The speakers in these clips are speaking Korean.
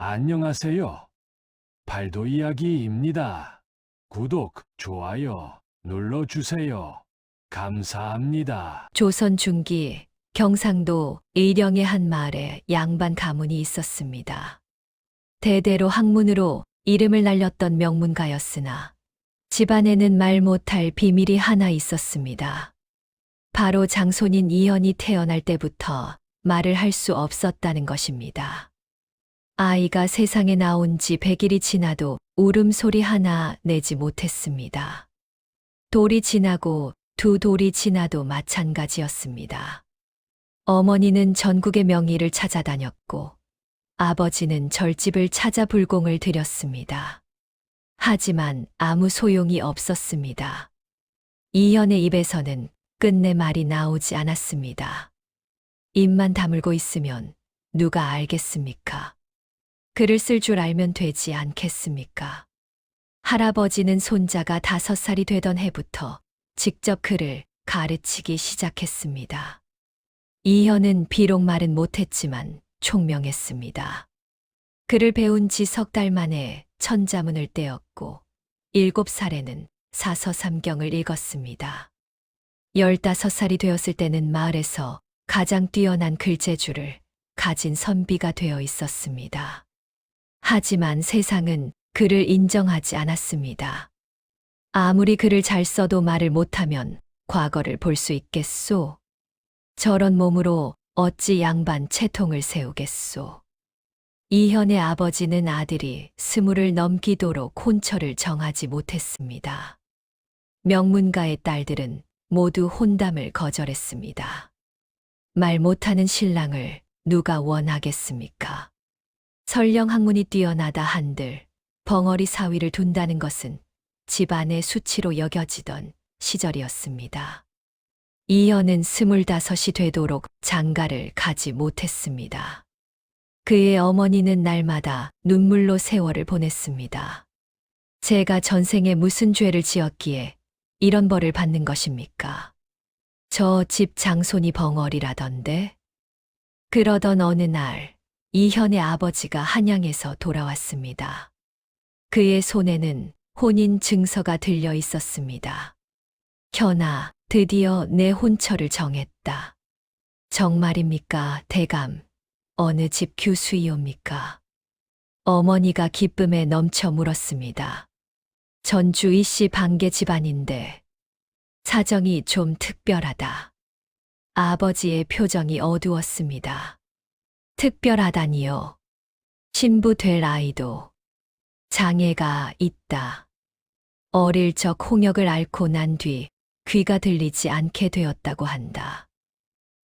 안녕하세요. 발도 이야기입니다. 구독, 좋아요 눌러주세요. 감사합니다. 조선 중기 경상도 의령의 한 마을에 양반 가문이 있었습니다. 대대로 학문으로 이름을 날렸던 명문가였으나 집안에는 말 못할 비밀이 하나 있었습니다. 바로 장손인 이현이 태어날 때부터 말을 할 수 없었다는 것입니다. 아이가 세상에 나온 지 100일이 지나도 울음소리 하나 내지 못했습니다. 돌이 지나고 두 돌이 지나도 마찬가지였습니다. 어머니는 전국의 명의를 찾아다녔고 아버지는 절집을 찾아 불공을 들였습니다. 하지만 아무 소용이 없었습니다. 이현의 입에서는 끝내 말이 나오지 않았습니다. 입만 다물고 있으면 누가 알겠습니까? 글을 쓸 줄 알면 되지 않겠습니까? 할아버지는 손자가 5살이 되던 해부터 직접 그를 가르치기 시작했습니다. 이현은 비록 말은 못했지만 총명했습니다. 글을 배운 지 3달 만에 천자문을 떼었고 7살에는 사서삼경을 읽었습니다. 15살이 되었을 때는 마을에서 가장 뛰어난 글재주를 가진 선비가 되어 있었습니다. 하지만 세상은 그를 인정하지 않았습니다. 아무리 글을 잘 써도 말을 못하면 과거를 볼 수 있겠소? 저런 몸으로 어찌 양반 채통을 세우겠소? 이현의 아버지는 아들이 20을 넘기도록 혼처를 정하지 못했습니다. 명문가의 딸들은 모두 혼담을 거절했습니다. 말 못하는 신랑을 누가 원하겠습니까? 설령 학문이 뛰어나다 한들 벙어리 사위를 둔다는 것은 집안의 수치로 여겨지던 시절이었습니다. 이현은 25이 되도록 장가를 가지 못했습니다. 그의 어머니는 날마다 눈물로 세월을 보냈습니다. 제가 전생에 무슨 죄를 지었기에 이런 벌을 받는 것입니까? 저 집 장손이 벙어리라던데? 그러던 어느 날 이현의 아버지가 한양에서 돌아왔습니다. 그의 손에는 혼인 증서가 들려 있었습니다. 현아, 드디어 내 혼처를 정했다. 정말입니까, 대감? 어느 집 규수이옵니까? 어머니가 기쁨에 넘쳐 물었습니다. 전주 이씨 방계 집안인데 사정이 좀 특별하다. 아버지의 표정이 어두웠습니다. 특별하다니요. 신부 될 아이도 장애가 있다. 어릴 적 홍역을 앓고 난 뒤 귀가 들리지 않게 되었다고 한다.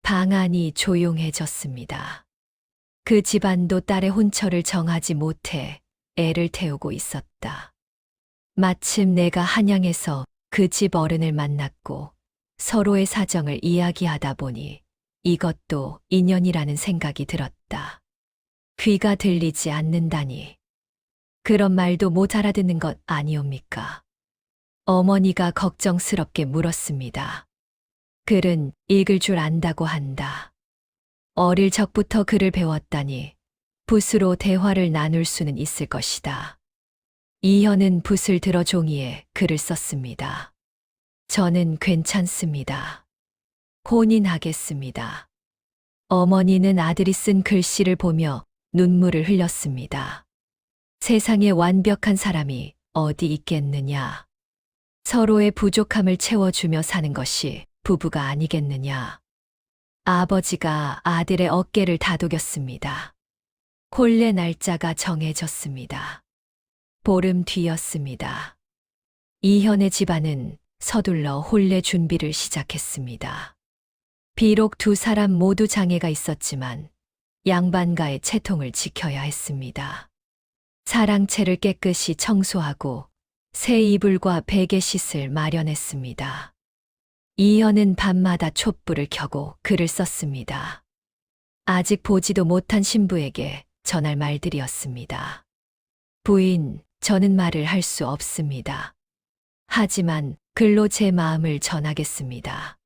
방안이 조용해졌습니다. 그 집안도 딸의 혼처를 정하지 못해 애를 태우고 있었다. 마침 내가 한양에서 그 집 어른을 만났고 서로의 사정을 이야기하다 보니 이것도 인연이라는 생각이 들었다. 귀가 들리지 않는다니. 그런 말도 못 알아듣는 것 아니옵니까? 어머니가 걱정스럽게 물었습니다. 글은 읽을 줄 안다고 한다. 어릴 적부터 글을 배웠다니 붓으로 대화를 나눌 수는 있을 것이다. 이현은 붓을 들어 종이에 글을 썼습니다. 저는 괜찮습니다. 혼인하겠습니다. 어머니는 아들이 쓴 글씨를 보며 눈물을 흘렸습니다. 세상에 완벽한 사람이 어디 있겠느냐. 서로의 부족함을 채워주며 사는 것이 부부가 아니겠느냐. 아버지가 아들의 어깨를 다독였습니다. 혼례 날짜가 정해졌습니다. 보름 뒤였습니다. 이현의 집안은 서둘러 혼례 준비를 시작했습니다. 비록 두 사람 모두 장애가 있었지만 양반가의 채통을 지켜야 했습니다. 사랑채를 깨끗이 청소하고 새 이불과 베개 씻을 마련했습니다. 이현은 밤마다 촛불을 켜고 글을 썼습니다. 아직 보지도 못한 신부에게 전할 말들이었습니다. 부인, 저는 말을 할 수 없습니다. 하지만 글로 제 마음을 전하겠습니다.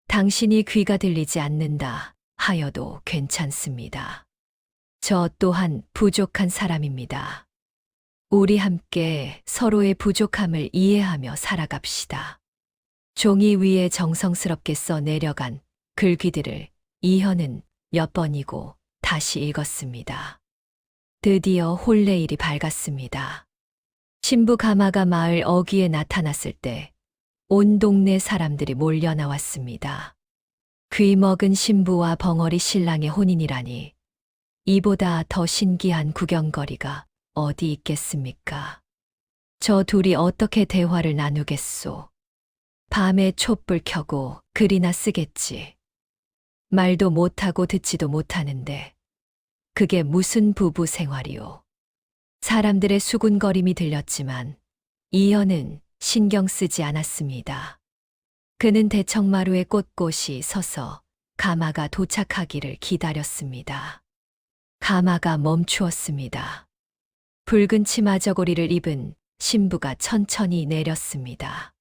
당신이 귀가 들리지 않는다 하여도 괜찮습니다. 저 또한 부족한 사람입니다. 우리 함께 서로의 부족함을 이해하며 살아갑시다. 종이 위에 정성스럽게 써 내려간 글귀들을 이현은 몇 번이고 다시 읽었습니다. 드디어 혼례일이 밝았습니다. 신부 가마가 마을 어귀에 나타났을 때 온 동네 사람들이 몰려 나왔습니다. 귀먹은 신부와 벙어리 신랑의 혼인이라니 이보다 더 신기한 구경거리가 어디 있겠습니까? 저 둘이 어떻게 대화를 나누겠소? 밤에 촛불 켜고 글이나 쓰겠지. 말도 못하고 듣지도 못하는데 그게 무슨 부부 생활이오? 사람들의 수군거림이 들렸지만 이현은 신경 쓰지 않았습니다. 그는 대청마루에 꼿꼿이 서서 가마가 도착하기를 기다렸습니다. 가마가 멈추었습니다. 붉은 치마 저고리를 입은 신부가 천천히 내렸습니다.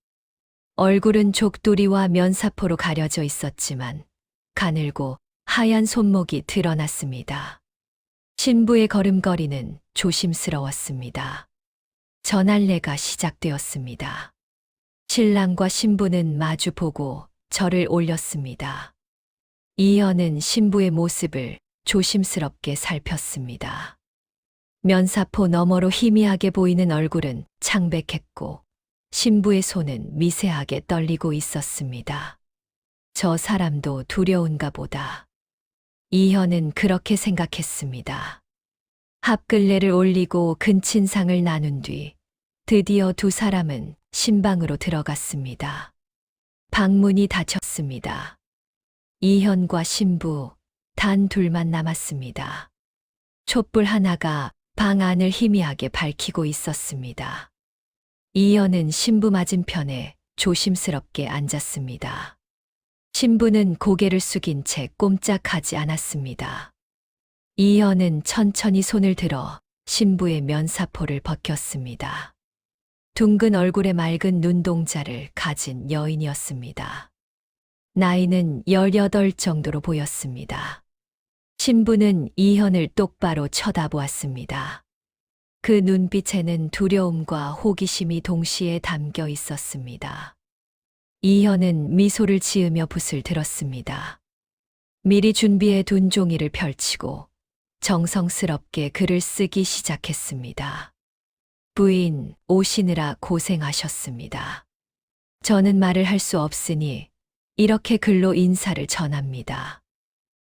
얼굴은 족두리와 면사포로 가려져 있었지만 가늘고 하얀 손목이 드러났습니다. 신부의 걸음걸이는 조심스러웠습니다. 전할례가 시작되었습니다. 신랑과 신부는 마주보고 절을 올렸습니다. 이현은 신부의 모습을 조심스럽게 살폈습니다. 면사포 너머로 희미하게 보이는 얼굴은 창백했고 신부의 손은 미세하게 떨리고 있었습니다. 저 사람도 두려운가 보다. 이현은 그렇게 생각했습니다. 합글레를 올리고 근친상을 나눈 뒤 드디어 두 사람은 신방으로 들어갔습니다. 방문이 닫혔습니다. 이현과 신부 단 둘만 남았습니다. 촛불 하나가 방 안을 희미하게 밝히고 있었습니다. 이현은 신부 맞은편에 조심스럽게 앉았습니다. 신부는 고개를 숙인 채 꼼짝하지 않았습니다. 이현은 천천히 손을 들어 신부의 면사포를 벗겼습니다. 둥근 얼굴에 맑은 눈동자를 가진 여인이었습니다. 나이는 18 정도로 보였습니다. 신부는 이현을 똑바로 쳐다보았습니다. 그 눈빛에는 두려움과 호기심이 동시에 담겨 있었습니다. 이현은 미소를 지으며 붓을 들었습니다. 미리 준비해 둔 종이를 펼치고 정성스럽게 글을 쓰기 시작했습니다. 부인, 오시느라 고생하셨습니다. 저는 말을 할 수 없으니 이렇게 글로 인사를 전합니다.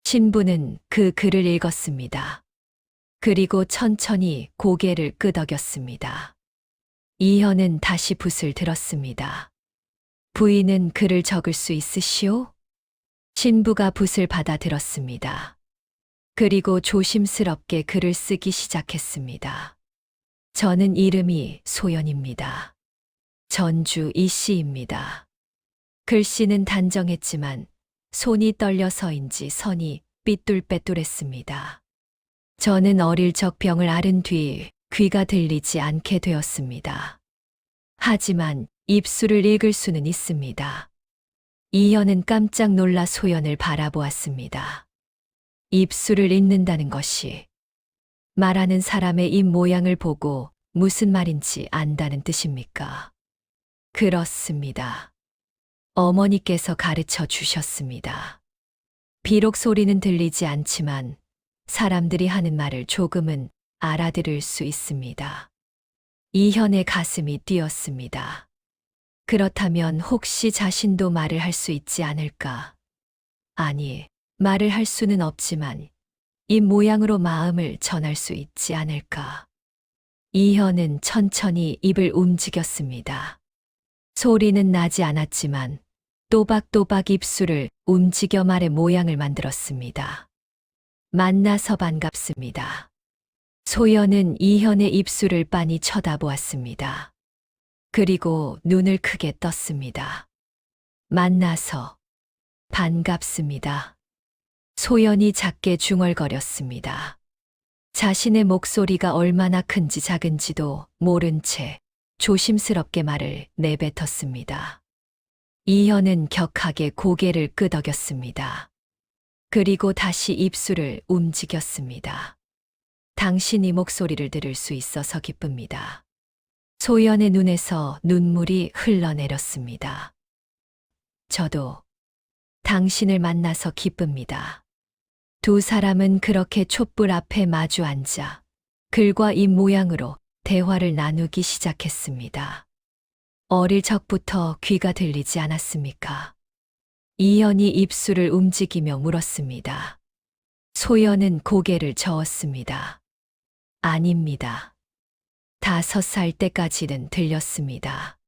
신부는 그 글을 읽었습니다. 그리고 천천히 고개를 끄덕였습니다. 이현은 다시 붓을 들었습니다. 부인은 글을 적을 수 있으시오? 신부가 붓을 받아 들었습니다. 그리고 조심스럽게 글을 쓰기 시작했습니다. 저는 이름이 소연입니다. 전주 이씨입니다. 글씨는 단정했지만 손이 떨려서인지 선이 삐뚤빼뚤했습니다. 저는 어릴 적 병을 앓은 뒤 귀가 들리지 않게 되었습니다. 하지만 입술을 읽을 수는 있습니다. 이현은 깜짝 놀라 소연을 바라보았습니다. 입술을 읽는다는 것이 말하는 사람의 입 모양을 보고 무슨 말인지 안다는 뜻입니까? 그렇습니다. 어머니께서 가르쳐 주셨습니다. 비록 소리는 들리지 않지만 사람들이 하는 말을 조금은 알아들을 수 있습니다. 이현의 가슴이 뛰었습니다. 그렇다면 혹시 자신도 말을 할 수 있지 않을까? 아니, 말을 할 수는 없지만 이 모양으로 마음을 전할 수 있지 않을까? 이현은 천천히 입을 움직였습니다. 소리는 나지 않았지만 또박또박 입술을 움직여 말의 모양을 만들었습니다. 만나서 반갑습니다. 소연은 이현의 입술을 빤히 쳐다보았습니다. 그리고 눈을 크게 떴습니다. 만나서 반갑습니다. 소연이 작게 중얼거렸습니다. 자신의 목소리가 얼마나 큰지 작은지도 모른 채 조심스럽게 말을 내뱉었습니다. 이현은 격하게 고개를 끄덕였습니다. 그리고 다시 입술을 움직였습니다. 당신이 목소리를 들을 수 있어서 기쁩니다. 소연의 눈에서 눈물이 흘러내렸습니다. 저도 당신을 만나서 기쁩니다. 두 사람은 그렇게 촛불 앞에 마주 앉아 글과 입 모양으로 대화를 나누기 시작했습니다. 어릴 적부터 귀가 들리지 않았습니까? 이현이 입술을 움직이며 물었습니다. 소연은 고개를 저었습니다. 아닙니다. 5살 때까지는 들렸습니다.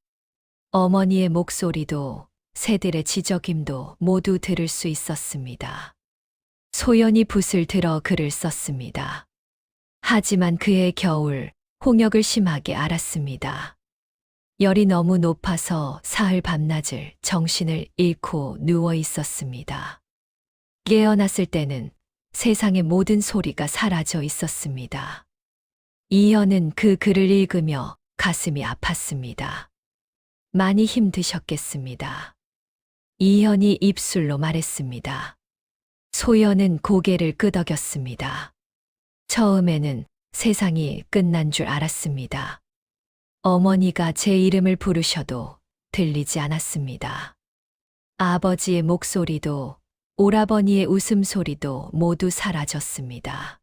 어머니의 목소리도 새들의 지저김도 모두 들을 수 있었습니다. 소연이 붓을 들어 글을 썼습니다. 하지만 그해 겨울 홍역을 심하게 앓았습니다. 열이 너무 높아서 사흘 밤낮을 정신을 잃고 누워 있었습니다. 깨어났을 때는 세상의 모든 소리가 사라져 있었습니다. 이현은 그 글을 읽으며 가슴이 아팠습니다. 많이 힘드셨겠습니다. 이현이 입술로 말했습니다. 소연은 고개를 끄덕였습니다. 처음에는 세상이 끝난 줄 알았습니다. 어머니가 제 이름을 부르셔도 들리지 않았습니다. 아버지의 목소리도 오라버니의 웃음소리도 모두 사라졌습니다.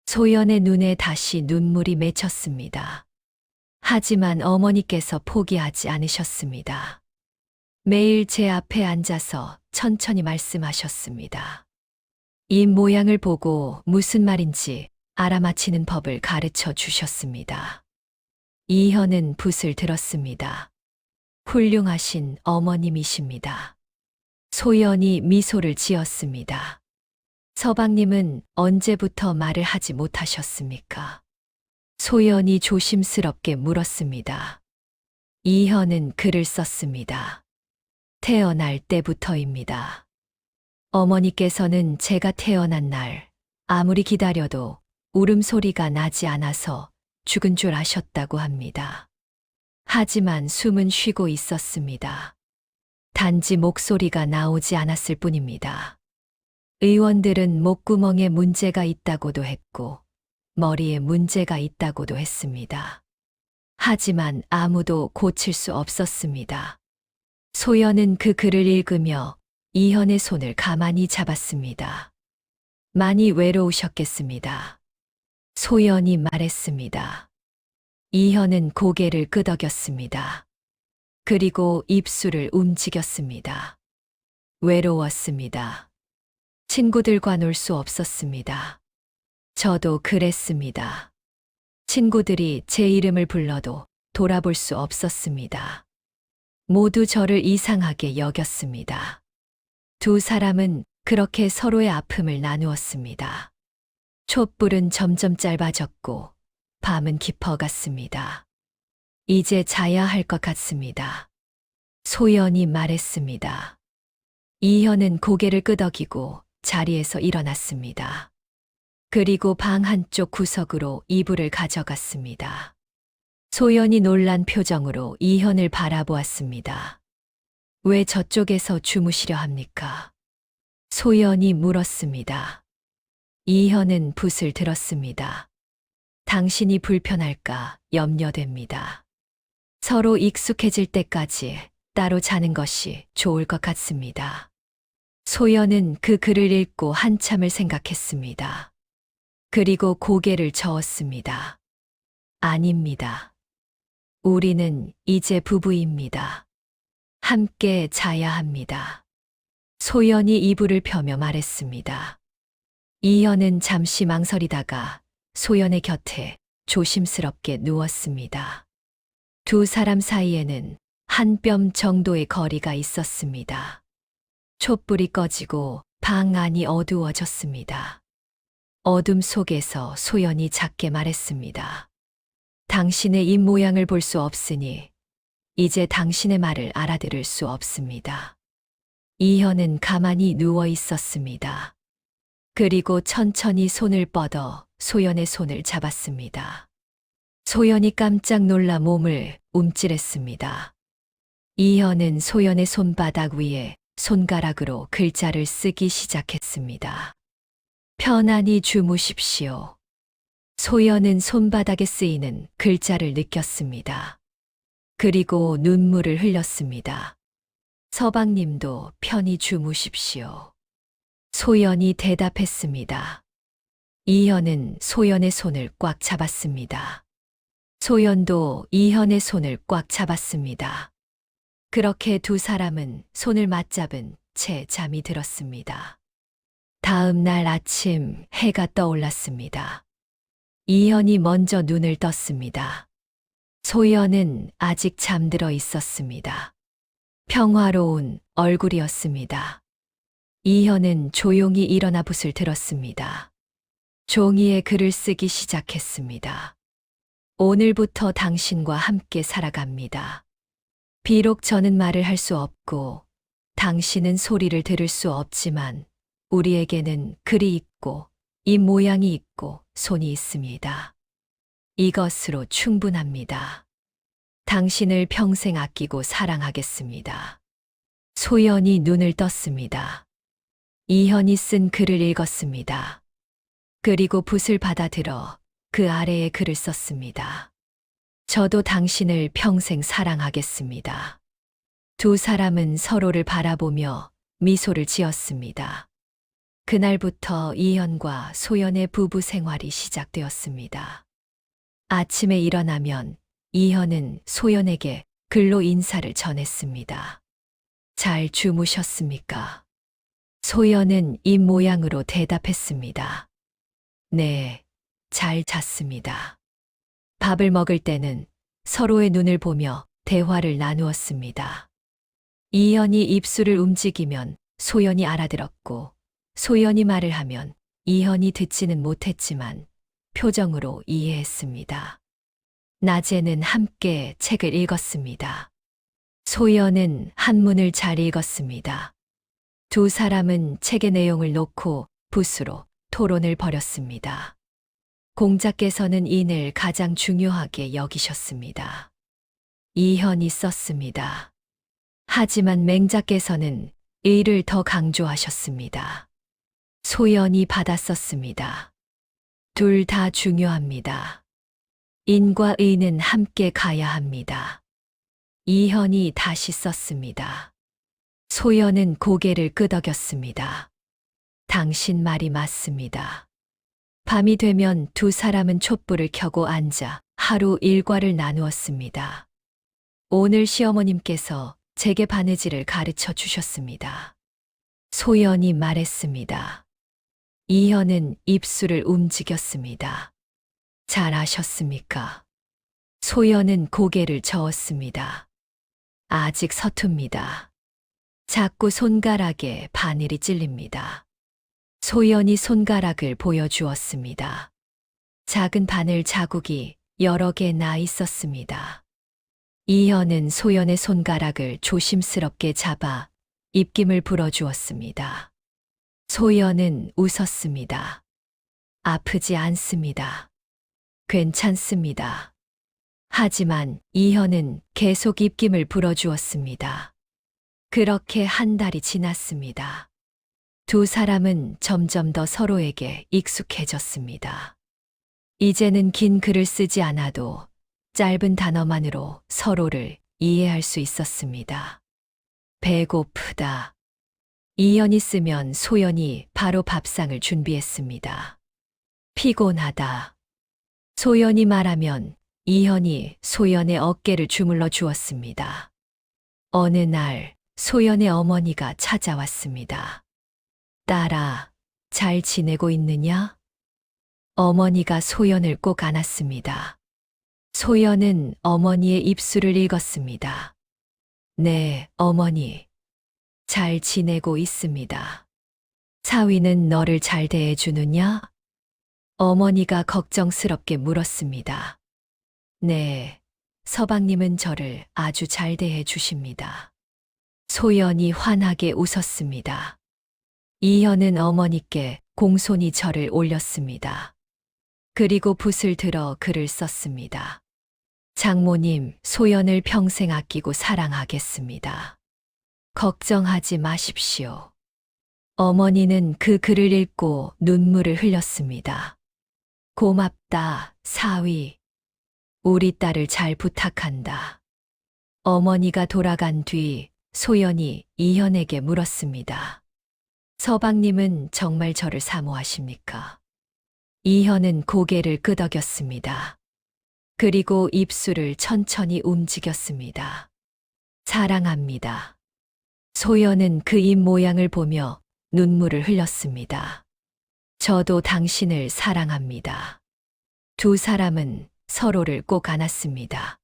소연의 눈에 다시 눈물이 맺혔습니다. 하지만 어머니께서 포기하지 않으셨습니다. 매일 제 앞에 앉아서 천천히 말씀하셨습니다. 이 모양을 보고 무슨 말인지 알아맞히는 법을 가르쳐 주셨습니다. 이현은 붓을 들었습니다. 훌륭하신 어머님이십니다. 소연이 미소를 지었습니다. 서방님은 언제부터 말을 하지 못하셨습니까? 소연이 조심스럽게 물었습니다. 이현은 글을 썼습니다. 태어날 때부터입니다. 어머니께서는 제가 태어난 날 아무리 기다려도 울음소리가 나지 않아서 죽은 줄 아셨다고 합니다. 하지만 숨은 쉬고 있었습니다. 단지 목소리가 나오지 않았을 뿐입니다. 의원들은 목구멍에 문제가 있다고도 했고 머리에 문제가 있다고도 했습니다. 하지만 아무도 고칠 수 없었습니다. 소연은 그 글을 읽으며 이현의 손을 가만히 잡았습니다. 많이 외로우셨겠습니다. 소연이 말했습니다. 이현은 고개를 끄덕였습니다. 그리고 입술을 움직였습니다. 외로웠습니다. 친구들과 놀 수 없었습니다. 저도 그랬습니다. 친구들이 제 이름을 불러도 돌아볼 수 없었습니다. 모두 저를 이상하게 여겼습니다. 두 사람은 그렇게 서로의 아픔을 나누었습니다. 촛불은 점점 짧아졌고 밤은 깊어갔습니다. 이제 자야 할 것 같습니다. 소연이 말했습니다. 이현은 고개를 끄덕이고 자리에서 일어났습니다. 그리고 방 한쪽 구석으로 이불을 가져갔습니다. 소연이 놀란 표정으로 이현을 바라보았습니다. 왜 저쪽에서 주무시려 합니까? 소연이 물었습니다. 이현은 붓을 들었습니다. 당신이 불편할까 염려됩니다. 서로 익숙해질 때까지 따로 자는 것이 좋을 것 같습니다. 소연은 그 글을 읽고 한참을 생각했습니다. 그리고 고개를 저었습니다. 아닙니다. 우리는 이제 부부입니다. 함께 자야 합니다. 소연이 이불을 펴며 말했습니다. 이현은 잠시 망설이다가 소연의 곁에 조심스럽게 누웠습니다. 두 사람 사이에는 한 뼘 정도의 거리가 있었습니다. 촛불이 꺼지고 방 안이 어두워졌습니다. 어둠 속에서 소연이 작게 말했습니다. 당신의 입 모양을 볼 수 없으니 이제 당신의 말을 알아들을 수 없습니다. 이현은 가만히 누워 있었습니다. 그리고 천천히 손을 뻗어 소연의 손을 잡았습니다. 소연이 깜짝 놀라 몸을 움찔했습니다. 이현은 소연의 손바닥 위에 손가락으로 글자를 쓰기 시작했습니다. 편안히 주무십시오. 소연은 손바닥에 쓰이는 글자를 느꼈습니다. 그리고 눈물을 흘렸습니다. 서방님도 편히 주무십시오. 소연이 대답했습니다. 이현은 소연의 손을 꽉 잡았습니다. 소연도 이현의 손을 꽉 잡았습니다. 그렇게 두 사람은 손을 맞잡은 채 잠이 들었습니다. 다음 날 아침 해가 떠올랐습니다. 이현이 먼저 눈을 떴습니다. 소연은 아직 잠들어 있었습니다. 평화로운 얼굴이었습니다. 이현은 조용히 일어나 붓을 들었습니다. 종이에 글을 쓰기 시작했습니다. 오늘부터 당신과 함께 살아갑니다. 비록 저는 말을 할 수 없고 당신은 소리를 들을 수 없지만 우리에게는 글이 있고 입 모양이 있고 손이 있습니다. 이것으로 충분합니다. 당신을 평생 아끼고 사랑하겠습니다. 소연이 눈을 떴습니다. 이현이 쓴 글을 읽었습니다. 그리고 붓을 받아들어 그 아래에 글을 썼습니다. 저도 당신을 평생 사랑하겠습니다. 두 사람은 서로를 바라보며 미소를 지었습니다. 그날부터 이현과 소연의 부부 생활이 시작되었습니다. 아침에 일어나면 이현은 소연에게 글로 인사를 전했습니다. 잘 주무셨습니까? 소연은 입 모양으로 대답했습니다. 네, 잘 잤습니다. 밥을 먹을 때는 서로의 눈을 보며 대화를 나누었습니다. 이현이 입술을 움직이면 소연이 알아들었고, 소연이 말을 하면 이현이 듣지는 못했지만 표정으로 이해했습니다. 낮에는 함께 책을 읽었습니다. 소연은 한문을 잘 읽었습니다. 두 사람은 책의 내용을 놓고 붓으로 토론을 벌였습니다. 공자께서는 인을 가장 중요하게 여기셨습니다. 이현이 썼습니다. 하지만 맹자께서는 의를 더 강조하셨습니다. 소연이 받았었습니다. 둘 다 중요합니다. 인과 의는 함께 가야 합니다. 이현이 다시 썼습니다. 소연은 고개를 끄덕였습니다. 당신 말이 맞습니다. 밤이 되면 두 사람은 촛불을 켜고 앉아 하루 일과를 나누었습니다. 오늘 시어머님께서 제게 바느질을 가르쳐 주셨습니다. 소연이 말했습니다. 이현은 입술을 움직였습니다. 잘하셨습니까? 소연은 고개를 저었습니다. 아직 서툽니다. 자꾸 손가락에 바늘이 찔립니다. 소연이 손가락을 보여주었습니다. 작은 바늘 자국이 여러 개 나 있었습니다. 이현은 소연의 손가락을 조심스럽게 잡아 입김을 불어주었습니다. 소연은 웃었습니다. 아프지 않습니다. 괜찮습니다. 하지만 이현은 계속 입김을 불어주었습니다. 그렇게 한 달이 지났습니다. 두 사람은 점점 더 서로에게 익숙해졌습니다. 이제는 긴 글을 쓰지 않아도 짧은 단어만으로 서로를 이해할 수 있었습니다. 배고프다. 이현이 쓰면 소연이 바로 밥상을 준비했습니다. 피곤하다. 소연이 말하면 이현이 소연의 어깨를 주물러 주었습니다. 어느 날 소연의 어머니가 찾아왔습니다. 딸아, 잘 지내고 있느냐? 어머니가 소연을 꼭 안았습니다. 소연은 어머니의 입술을 읽었습니다. 네, 어머니. 잘 지내고 있습니다. 사위는 너를 잘 대해주느냐? 어머니가 걱정스럽게 물었습니다. 네, 서방님은 저를 아주 잘 대해주십니다. 소연이 환하게 웃었습니다. 이현은 어머니께 공손히 절을 올렸습니다. 그리고 붓을 들어 글을 썼습니다. 장모님, 소연을 평생 아끼고 사랑하겠습니다. 걱정하지 마십시오. 어머니는 그 글을 읽고 눈물을 흘렸습니다. 고맙다, 사위. 우리 딸을 잘 부탁한다. 어머니가 돌아간 뒤 소연이 이현에게 물었습니다. 서방님은 정말 저를 사모하십니까? 이현은 고개를 끄덕였습니다. 그리고 입술을 천천히 움직였습니다. 사랑합니다. 소연은 그 입 모양을 보며 눈물을 흘렸습니다. 저도 당신을 사랑합니다. 두 사람은 서로를 꼭 안았습니다.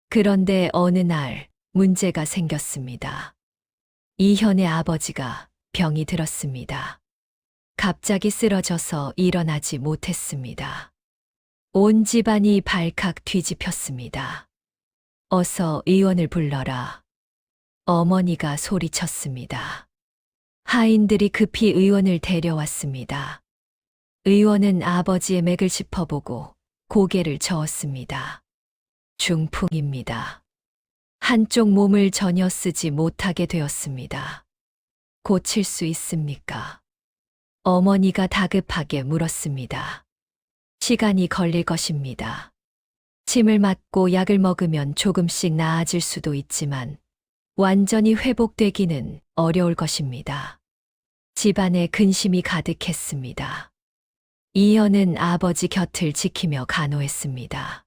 그런데 어느 날 문제가 생겼습니다. 이현의 아버지가 병이 들었습니다. 갑자기 쓰러져서 일어나지 못했습니다. 온 집안이 발칵 뒤집혔습니다. 어서 의원을 불러라. 어머니가 소리쳤습니다. 하인들이 급히 의원을 데려왔습니다. 의원은 아버지의 맥을 짚어보고 고개를 저었습니다. 중풍입니다. 한쪽 몸을 전혀 쓰지 못하게 되었습니다. 고칠 수 있습니까? 어머니가 다급하게 물었습니다. 시간이 걸릴 것입니다. 침을 맞고 약을 먹으면 조금씩 나아질 수도 있지만 완전히 회복되기는 어려울 것입니다. 집안에 근심이 가득했습니다. 이현은 아버지 곁을 지키며 간호했습니다.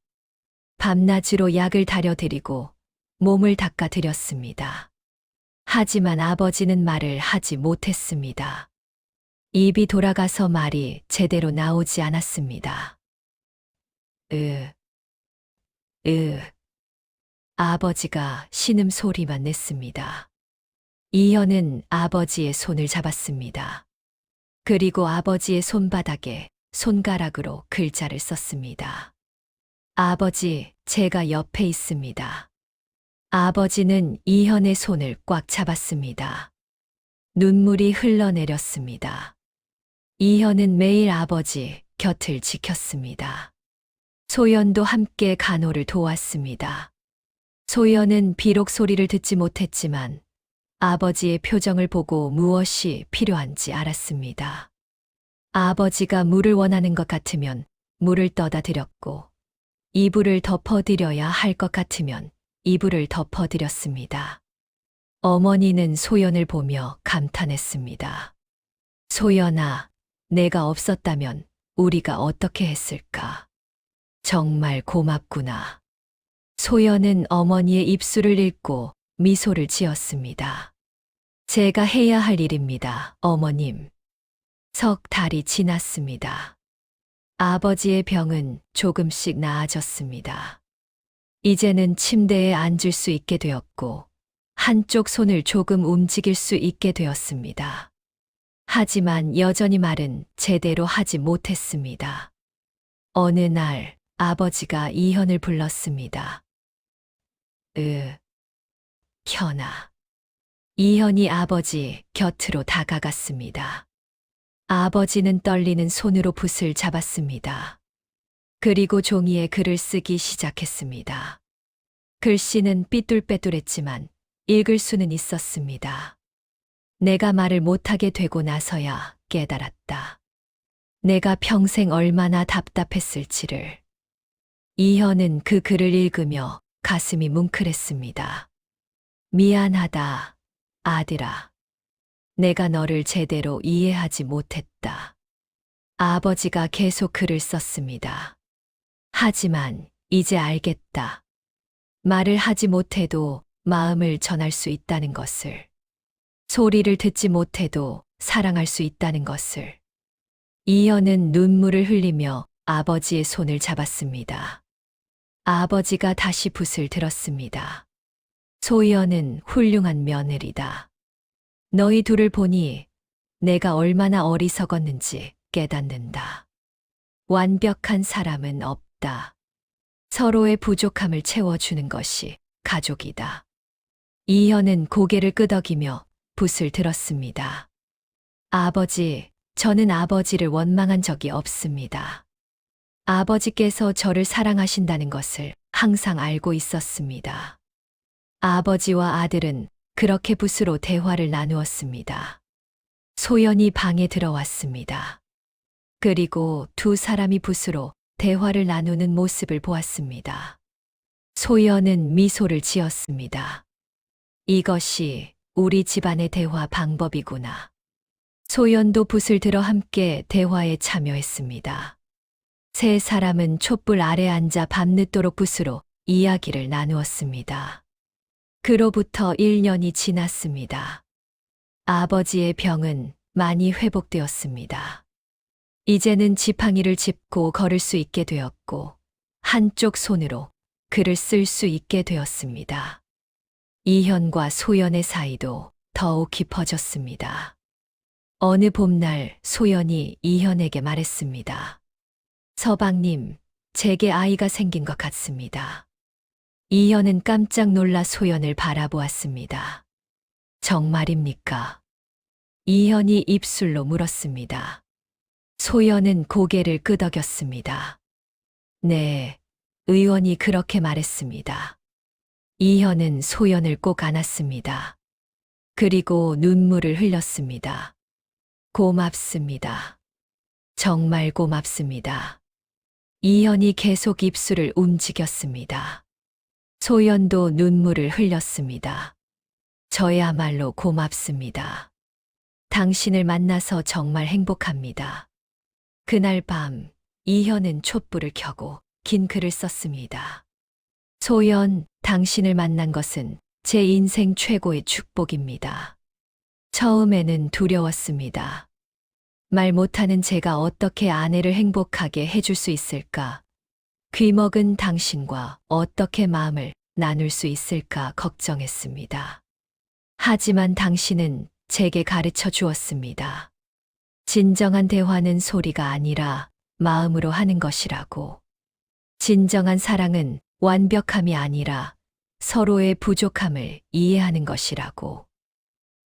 밤낮으로 약을 다려드리고 몸을 닦아드렸습니다. 하지만 아버지는 말을 하지 못했습니다. 입이 돌아가서 말이 제대로 나오지 않았습니다. 아버지가 신음소리만 냈습니다. 이현은 아버지의 손을 잡았습니다. 그리고 아버지의 손바닥에 손가락으로 글자를 썼습니다. 아버지, 제가 옆에 있습니다. 아버지는 이현의 손을 꽉 잡았습니다. 눈물이 흘러내렸습니다. 이현은 매일 아버지 곁을 지켰습니다. 소연도 함께 간호를 도왔습니다. 소연은 비록 소리를 듣지 못했지만 아버지의 표정을 보고 무엇이 필요한지 알았습니다. 아버지가 물을 원하는 것 같으면 물을 떠다 드렸고, 이불을 덮어드려야 할 것 같으면 이불을 덮어드렸습니다. 어머니는 소연을 보며 감탄했습니다. 소연아, 내가 없었다면 우리가 어떻게 했을까? 정말 고맙구나. 소연은 어머니의 입술을 읽고 미소를 지었습니다. 제가 해야 할 일입니다, 어머님. 석 달이 지났습니다. 아버지의 병은 조금씩 나아졌습니다. 이제는 침대에 앉을 수 있게 되었고, 한쪽 손을 조금 움직일 수 있게 되었습니다. 하지만 여전히 말은 제대로 하지 못했습니다. 어느 날 아버지가 이현을 불렀습니다. 현아. 이현이 아버지 곁으로 다가갔습니다. 아버지는 떨리는 손으로 붓을 잡았습니다. 그리고 종이에 글을 쓰기 시작했습니다. 글씨는 삐뚤빼뚤했지만 읽을 수는 있었습니다. 내가 말을 못하게 되고 나서야 깨달았다. 내가 평생 얼마나 답답했을지를. 이현은 그 글을 읽으며 가슴이 뭉클했습니다. 미안하다, 아들아. 내가 너를 제대로 이해하지 못했다. 아버지가 계속 글을 썼습니다. 하지만 이제 알겠다. 말을 하지 못해도 마음을 전할 수 있다는 것을. 소리를 듣지 못해도 사랑할 수 있다는 것을. 이현은 눈물을 흘리며 아버지의 손을 잡았습니다. 아버지가 다시 붓을 들었습니다. 소연은 훌륭한 며느리다. 너희 둘을 보니 내가 얼마나 어리석었는지 깨닫는다. 완벽한 사람은 없다. 서로의 부족함을 채워주는 것이 가족이다. 이현은 고개를 끄덕이며 붓을 들었습니다. 아버지, 저는 아버지를 원망한 적이 없습니다. 아버지께서 저를 사랑하신다는 것을 항상 알고 있었습니다. 아버지와 아들은 그렇게 붓으로 대화를 나누었습니다. 소연이 방에 들어왔습니다. 그리고 두 사람이 붓으로 대화를 나누는 모습을 보았습니다. 소연은 미소를 지었습니다. 이것이 우리 집안의 대화 방법이구나. 소연도 붓을 들어 함께 대화에 참여했습니다. 세 사람은 촛불 아래 앉아 밤늦도록 붓으로 이야기를 나누었습니다. 그로부터 1년이 지났습니다. 아버지의 병은 많이 회복되었습니다. 이제는 지팡이를 짚고 걸을 수 있게 되었고, 한쪽 손으로 글을 쓸 수 있게 되었습니다. 이현과 소연의 사이도 더욱 깊어졌습니다. 어느 봄날 소연이 이현에게 말했습니다. 서방님, 제게 아이가 생긴 것 같습니다. 이현은 깜짝 놀라 소연을 바라보았습니다. 정말입니까? 이현이 입술로 물었습니다. 소연은 고개를 끄덕였습니다. 네, 의원이 그렇게 말했습니다. 이현은 소연을 꼭 안았습니다. 그리고 눈물을 흘렸습니다. 고맙습니다. 정말 고맙습니다. 이현이 계속 입술을 움직였습니다. 소연도 눈물을 흘렸습니다. 저야말로 고맙습니다. 당신을 만나서 정말 행복합니다. 그날 밤, 이현은 촛불을 켜고 긴 글을 썼습니다. 소연, 당신을 만난 것은 제 인생 최고의 축복입니다. 처음에는 두려웠습니다. 말 못하는 제가 어떻게 아내를 행복하게 해줄 수 있을까? 귀먹은 당신과 어떻게 마음을 나눌 수 있을까 걱정했습니다. 하지만 당신은 제게 가르쳐 주었습니다. 진정한 대화는 소리가 아니라 마음으로 하는 것이라고. 진정한 사랑은 완벽함이 아니라 서로의 부족함을 이해하는 것이라고.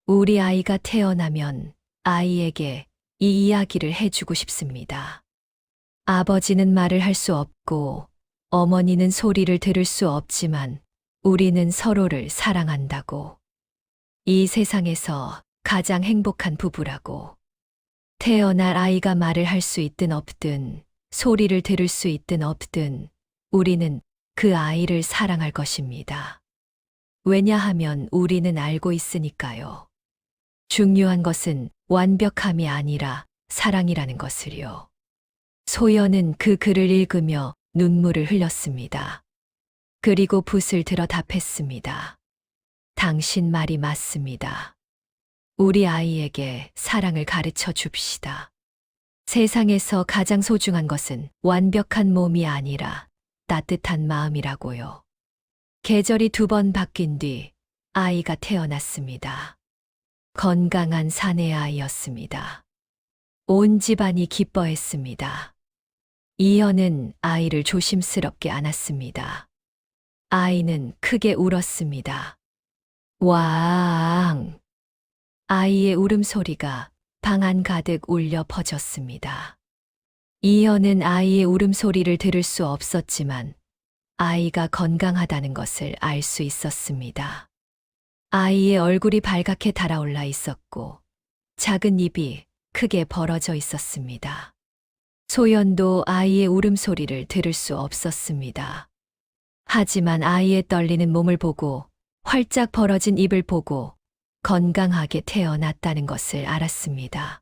우리 아이가 태어나면 아이에게 이 이야기를 해주고 싶습니다. 아버지는 말을 할 수 없고 어머니는 소리를 들을 수 없지만 우리는 서로를 사랑한다고. 이 세상에서 가장 행복한 부부라고. 태어날 아이가 말을 할 수 있든 없든 소리를 들을 수 있든 없든 우리는 그 아이를 사랑할 것입니다. 왜냐하면 우리는 알고 있으니까요. 중요한 것은 완벽함이 아니라 사랑이라는 것을요. 소연은 그 글을 읽으며 눈물을 흘렸습니다. 그리고 붓을 들어 답했습니다. 당신 말이 맞습니다. 우리 아이에게 사랑을 가르쳐 줍시다. 세상에서 가장 소중한 것은 완벽한 몸이 아니라 따뜻한 마음이라고요. 계절이 2번 바뀐 뒤 아이가 태어났습니다. 건강한 사내 아이였습니다. 온 집안이 기뻐했습니다. 이현은 아이를 조심스럽게 안았습니다. 아이는 크게 울었습니다. 와앙! 아이의 울음소리가 방 안 가득 울려 퍼졌습니다. 이현은 아이의 울음소리를 들을 수 없었지만 아이가 건강하다는 것을 알 수 있었습니다. 아이의 얼굴이 발갛게 달아올라 있었고 작은 입이 크게 벌어져 있었습니다. 소연도 아이의 울음소리를 들을 수 없었습니다. 하지만 아이의 떨리는 몸을 보고 활짝 벌어진 입을 보고 건강하게 태어났다는 것을 알았습니다.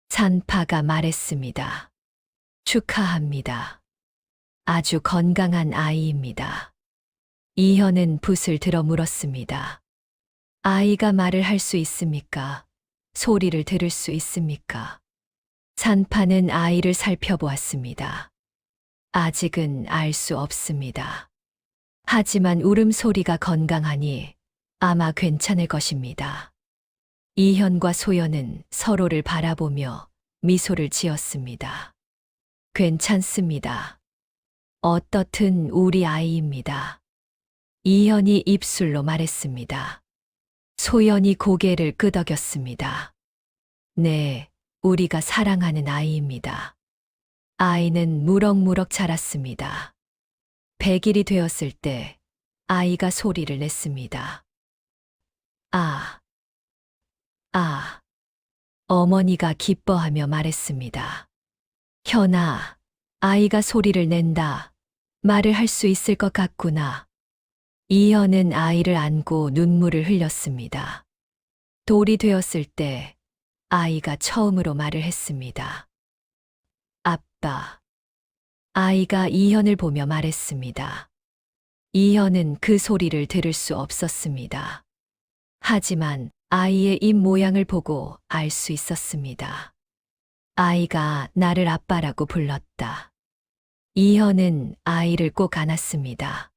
산파가 말했습니다. 축하합니다. 아주 건강한 아이입니다. 이현은 붓을 들어 물었습니다. 아이가 말을 할 수 있습니까? 소리를 들을 수 있습니까? 산파는 아이를 살펴보았습니다. 아직은 알 수 없습니다. 하지만 울음소리가 건강하니 아마 괜찮을 것입니다. 이현과 소연은 서로를 바라보며 미소를 지었습니다. 괜찮습니다. 어떻든 우리 아이입니다. 이현이 입술로 말했습니다. 소연이 고개를 끄덕였습니다. 네, 우리가 사랑하는 아이입니다. 아이는 무럭무럭 자랐습니다. 100일이 되었을 때 아이가 소리를 냈습니다. 아, 아. 어머니가 기뻐하며 말했습니다. 현아, 아이가 소리를 낸다. 말을 할 수 있을 것 같구나. 이현은 아이를 안고 눈물을 흘렸습니다. 돌이 되었을 때 아이가 처음으로 말을 했습니다. 아빠. 아이가 이현을 보며 말했습니다. 이현은 그 소리를 들을 수 없었습니다. 하지만 아이의 입 모양을 보고 알 수 있었습니다. 아이가 나를 아빠라고 불렀다. 이현은 아이를 꼭 안았습니다.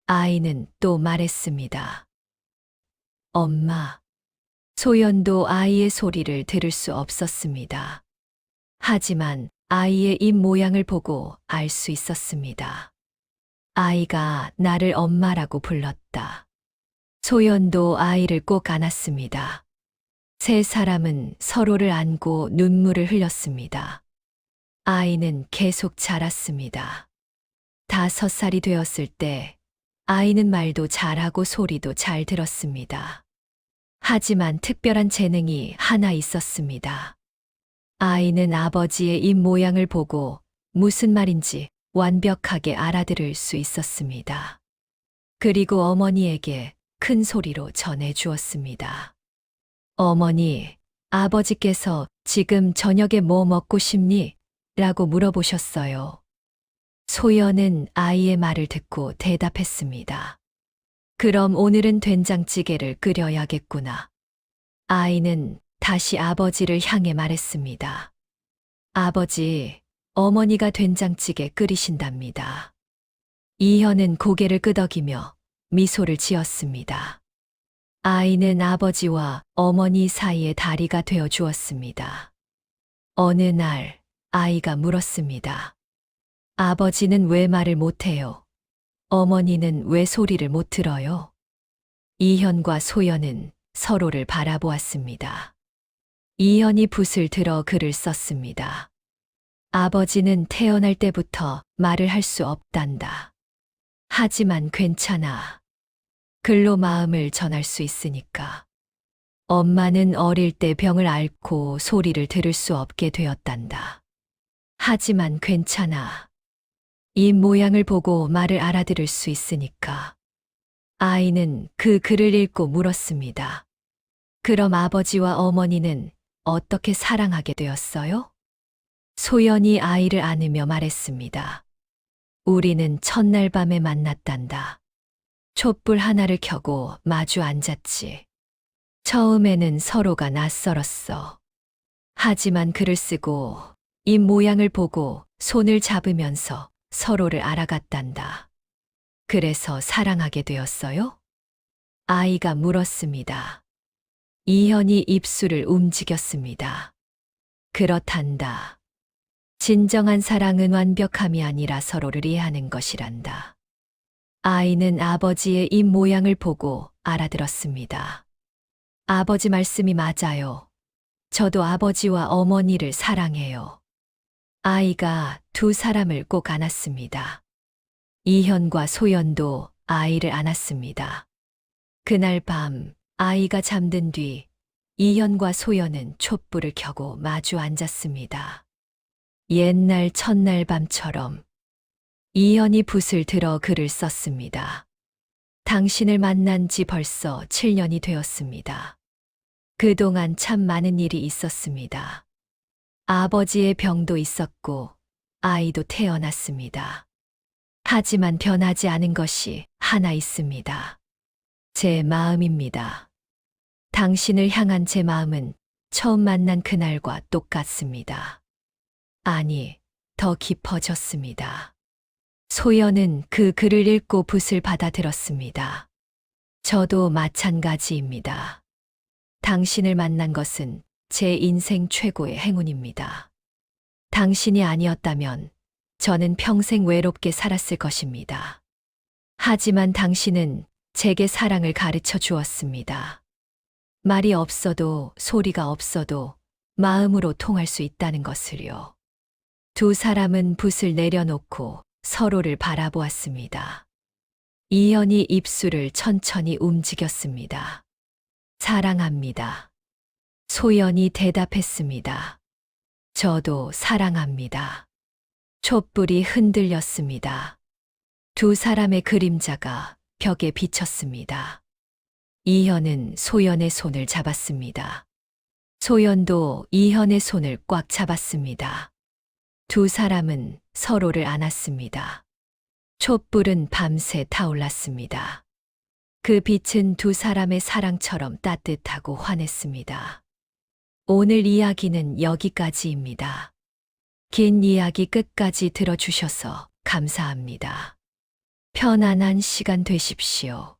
아이는 또 말했습니다. 엄마. 소연도 아이의 소리를 들을 수 없었습니다. 하지만 아이의 입 모양을 보고 알 수 있었습니다. 아이가 나를 엄마라고 불렀다. 소연도 아이를 꼭 안았습니다. 세 사람은 서로를 안고 눈물을 흘렸습니다. 아이는 계속 자랐습니다. 5살이 되었을 때 아이는 말도 잘하고 소리도 잘 들었습니다. 하지만 특별한 재능이 하나 있었습니다. 아이는 아버지의 입 모양을 보고 무슨 말인지 완벽하게 알아들을 수 있었습니다. 그리고 어머니에게 큰 소리로 전해 주었습니다. 어머니, 아버지께서 지금 저녁에 뭐 먹고 싶니? 라고 물어보셨어요. 소연은 아이의 말을 듣고 대답했습니다. 그럼 오늘은 된장찌개를 끓여야겠구나. 아이는 다시 아버지를 향해 말했습니다. 아버지, 어머니가 된장찌개 끓이신답니다. 이현은 고개를 끄덕이며 미소를 지었습니다. 아이는 아버지와 어머니 사이의 다리가 되어 주었습니다. 어느 날 아이가 물었습니다. 아버지는 왜 말을 못해요? 어머니는 왜 소리를 못 들어요? 이현과 소연은 서로를 바라보았습니다. 이현이 붓을 들어 글을 썼습니다. 아버지는 태어날 때부터 말을 할 수 없단다. 하지만 괜찮아. 글로 마음을 전할 수 있으니까. 엄마는 어릴 때 병을 앓고 소리를 들을 수 없게 되었단다. 하지만 괜찮아. 입 모양을 보고 말을 알아들을 수 있으니까. 아이는 그 글을 읽고 물었습니다. 그럼 아버지와 어머니는 어떻게 사랑하게 되었어요? 소연이 아이를 안으며 말했습니다. 우리는 첫날 밤에 만났단다. 촛불 하나를 켜고 마주 앉았지. 처음에는 서로가 낯설었어. 하지만 글을 쓰고 입 모양을 보고 손을 잡으면서 서로를 알아갔단다. 그래서 사랑하게 되었어요? 아이가 물었습니다. 이현이 입술을 움직였습니다. 그렇단다. 진정한 사랑은 완벽함이 아니라 서로를 이해하는 것이란다. 아이는 아버지의 입 모양을 보고 알아들었습니다. 아버지 말씀이 맞아요. 저도 아버지와 어머니를 사랑해요. 아이가 두 사람을 꼭 안았습니다. 이현과 소연도 아이를 안았습니다. 그날 밤 아이가 잠든 뒤 이현과 소연은 촛불을 켜고 마주 앉았습니다. 옛날 첫날 밤처럼 이현이 붓을 들어 글을 썼습니다. 당신을 만난 지 벌써 7년이 되었습니다. 그동안 참 많은 일이 있었습니다. 아버지의 병도 있었고 아이도 태어났습니다. 하지만 변하지 않은 것이 하나 있습니다. 제 마음입니다. 당신을 향한 제 마음은 처음 만난 그날과 똑같습니다. 아니, 더 깊어졌습니다. 소연은 그 글을 읽고 붓을 받아들었습니다. 저도 마찬가지입니다. 당신을 만난 것은 제 인생 최고의 행운입니다. 당신이 아니었다면 저는 평생 외롭게 살았을 것입니다. 하지만 당신은 제게 사랑을 가르쳐 주었습니다. 말이 없어도 소리가 없어도 마음으로 통할 수 있다는 것을요. 두 사람은 붓을 내려놓고 서로를 바라보았습니다. 이현이 입술을 천천히 움직였습니다. 사랑합니다. 소연이 대답했습니다. 저도 사랑합니다. 촛불이 흔들렸습니다. 두 사람의 그림자가 벽에 비쳤습니다. 이현은 소연의 손을 잡았습니다. 소연도 이현의 손을 꽉 잡았습니다. 두 사람은 서로를 안았습니다. 촛불은 밤새 타올랐습니다. 그 빛은 두 사람의 사랑처럼 따뜻하고 환했습니다. 오늘 이야기는 여기까지입니다. 긴 이야기 끝까지 들어주셔서 감사합니다. 편안한 시간 되십시오.